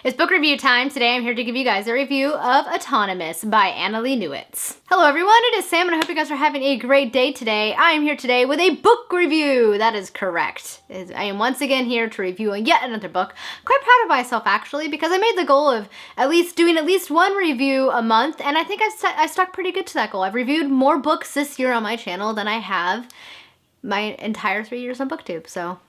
It's book review time. Today I'm here to give you guys a review of Autonomous by Annalee Newitz. Hello everyone, it is Sam and I hope you guys are having a great day today. I am here today with a book review. That is correct. I am once again here to review yet another book. Quite proud of myself actually because I made the goal of doing at least one review a month, and I think I stuck pretty good to that goal. I've reviewed more books this year on my channel than I have my entire 3 years on BookTube, so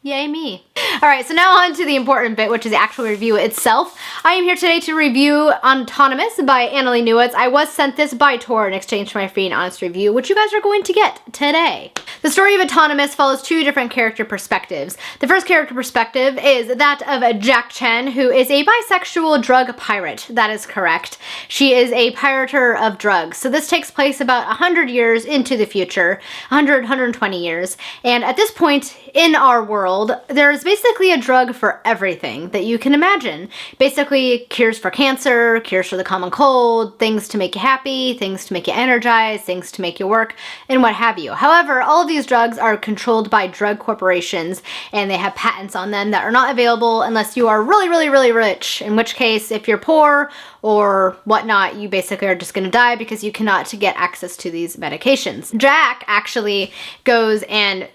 yay me. Alright, so now on to the important bit, which is the actual review itself. I am here today to review Autonomous by Annalee Newitz. I was sent this by Tor in exchange for my free and honest review, which you guys are going to get today. The story of Autonomous follows two different character perspectives. The first character perspective is that of Jack Chen, who is a bisexual drug pirate. That is correct. She is a pirater of drugs. So this takes place about 100 years into the future, 120 years. And at this point in our world, there's basically a drug for everything that you can imagine. Basically, cures for cancer, cures for the common cold, things to make you happy, things to make you energized, things to make you work, and what have you. However, all of these drugs are controlled by drug corporations, and they have patents on them that are not available unless you are really, really, really rich, in which case, if you're poor or whatnot, you basically are just gonna die because you cannot get access to these medications. Jack actually goes and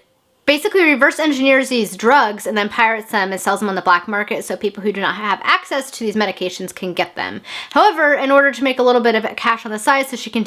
basically reverse engineers these drugs and then pirates them and sells them on the black market so people who do not have access to these medications can get them. However, in order to make a little bit of cash on the side so she can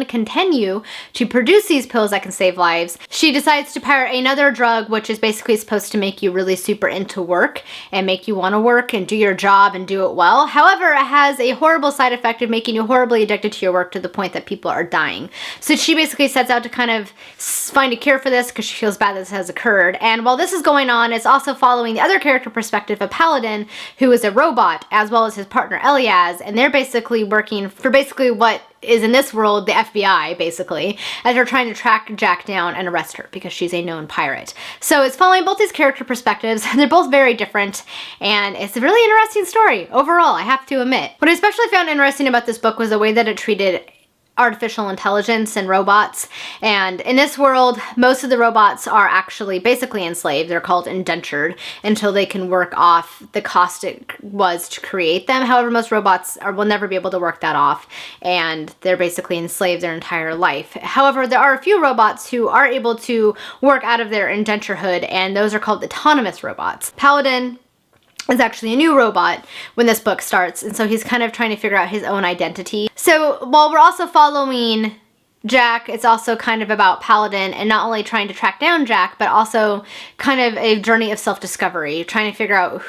continue to produce these pills that can save lives, she decides to pirate another drug which is basically supposed to make you really super into work and make you want to work and do your job and do it well. However, it has a horrible side effect of making you horribly addicted to your work to the point that people are dying. So she basically sets out to kind of find a cure for this because she feels bad that has occurred. And while this is going on, it's also following the other character perspective of Paladin, who is a robot, as well as his partner Elias, and they're basically working for basically what is in this world the FBI, basically, as they're trying to track Jack down and arrest her because she's a known pirate. So it's following both these character perspectives. They're both very different, and it's a really interesting story overall, I have to admit. What I especially found interesting about this book was the way that it treated artificial intelligence and robots. And in this world, most of the robots are actually basically enslaved. They're called indentured until they can work off the cost it was to create them. However, most robots will never be able to work that off, and they're basically enslaved their entire life. However, there are a few robots who are able to work out of their indenturehood, and those are called autonomous robots. Paladin is actually a new robot when this book starts, and so he's kind of trying to figure out his own identity. So while we're also following Jack, it's also kind of about Paladin and not only trying to track down Jack, but also kind of a journey of self-discovery, trying to figure out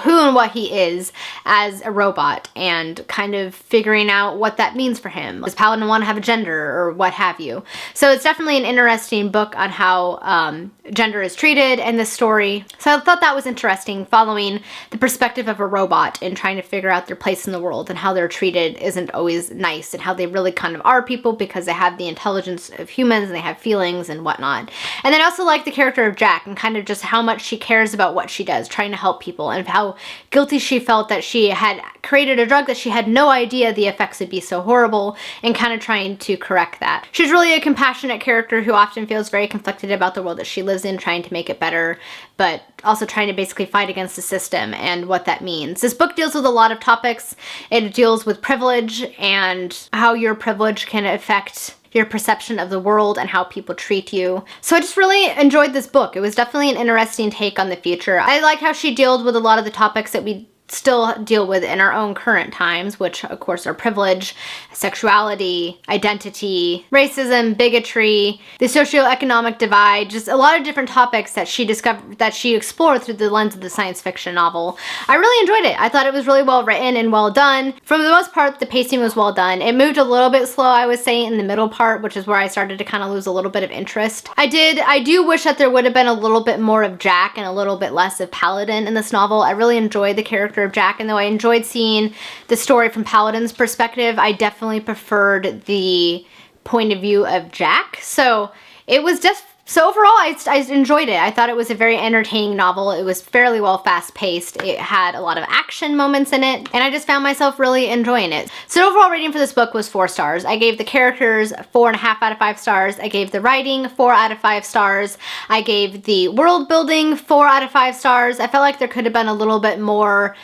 who and what he is as a robot and kind of figuring out what that means for him. Does Paladin want to have a gender or what have you? So it's definitely an interesting book on how gender is treated in this story. So I thought that was interesting, following the perspective of a robot and trying to figure out their place in the world and how they're treated isn't always nice, and how they really kind of are people because they have the intelligence of humans and they have feelings and whatnot. And then I also like the character of Jack and kind of just how much she cares about what she does, trying to help people, and how guilty she felt that she had created a drug that she had no idea the effects would be so horrible, and kind of trying to correct that. She's really a compassionate character who often feels very conflicted about the world that she lives in, trying to make it better, but also trying to basically fight against the system and what that means. This book deals with a lot of topics. It deals with privilege and how your privilege can affect your perception of the world and how people treat you. So I just really enjoyed this book. It was definitely an interesting take on the future. I like how she dealt with a lot of the topics that we still deal with in our own current times, which of course are privilege, sexuality, identity, racism, bigotry, the socioeconomic divide, just a lot of different topics that she discovered, that she explored through the lens of the science fiction novel. I really enjoyed it. I thought it was really well written and well done. For the most part, the pacing was well done. It moved a little bit slow, I would say, in the middle part, which is where I started to kind of lose a little bit of interest. I do wish that there would have been a little bit more of Jack and a little bit less of Paladin in this novel. I really enjoyed the character of Jack, and though I enjoyed seeing the story from Paladin's perspective, I definitely preferred the point of view of Jack. So it was just, so overall I enjoyed it. I thought it was a very entertaining novel. It was fairly well fast-paced. It had a lot of action moments in it, and I just found myself really enjoying it. So overall rating for this book was 4 stars. I gave the characters 4.5 out of 5 stars. I gave the writing 4 out of 5 stars. I gave the world building 4 out of 5 stars. I felt like there could have been a little bit more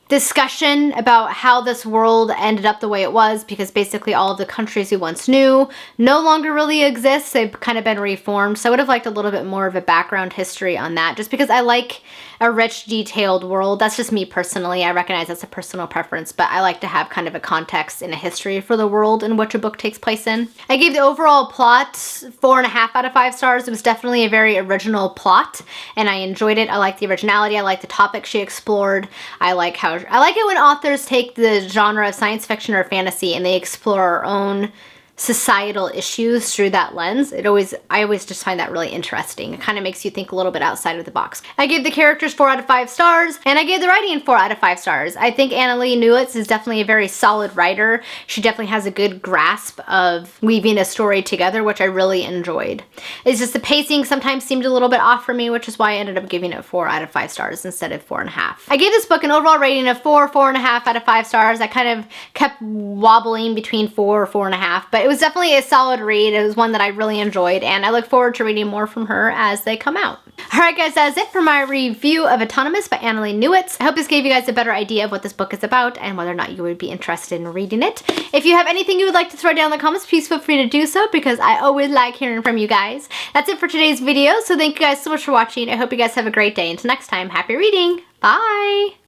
discussion about how this world ended up the way it was, because basically all of the countries we once knew no longer really exist. They've kind of been reformed. So I would have liked a little bit more of a background history on that, just because I like a rich, detailed world. That's just me personally. I recognize that's a personal preference, but I like to have kind of a context and a history for the world in which a book takes place in. I gave the overall plot 4.5 out of 5 stars. It was definitely a very original plot, and I enjoyed it. I like the originality. I like the topic she explored. I like it when authors take the genre of science fiction or fantasy and they explore our own societal issues through that lens. I always just find that really interesting. It kind of makes you think a little bit outside of the box. I gave the characters 4 out of 5 stars, and I gave the writing 4 out of 5 stars. I think Annalee Newitz is definitely a very solid writer. She definitely has a good grasp of weaving a story together, which I really enjoyed. It's just the pacing sometimes seemed a little bit off for me, which is why I ended up giving it 4 out of 5 stars instead of 4.5. I gave this book an overall rating of 4.5 out of 5 stars. I kind of kept wobbling between 4 or 4.5, but it was definitely a solid read. It was one that I really enjoyed, and I look forward to reading more from her as they come out. Alright guys, that's it for my review of Autonomous by Annalee Newitz. I hope this gave you guys a better idea of what this book is about and whether or not you would be interested in reading it. If you have anything you would like to throw down in the comments, please feel free to do so, because I always like hearing from you guys. That's it for today's video, so thank you guys so much for watching. I hope you guys have a great day. Until next time, happy reading! Bye!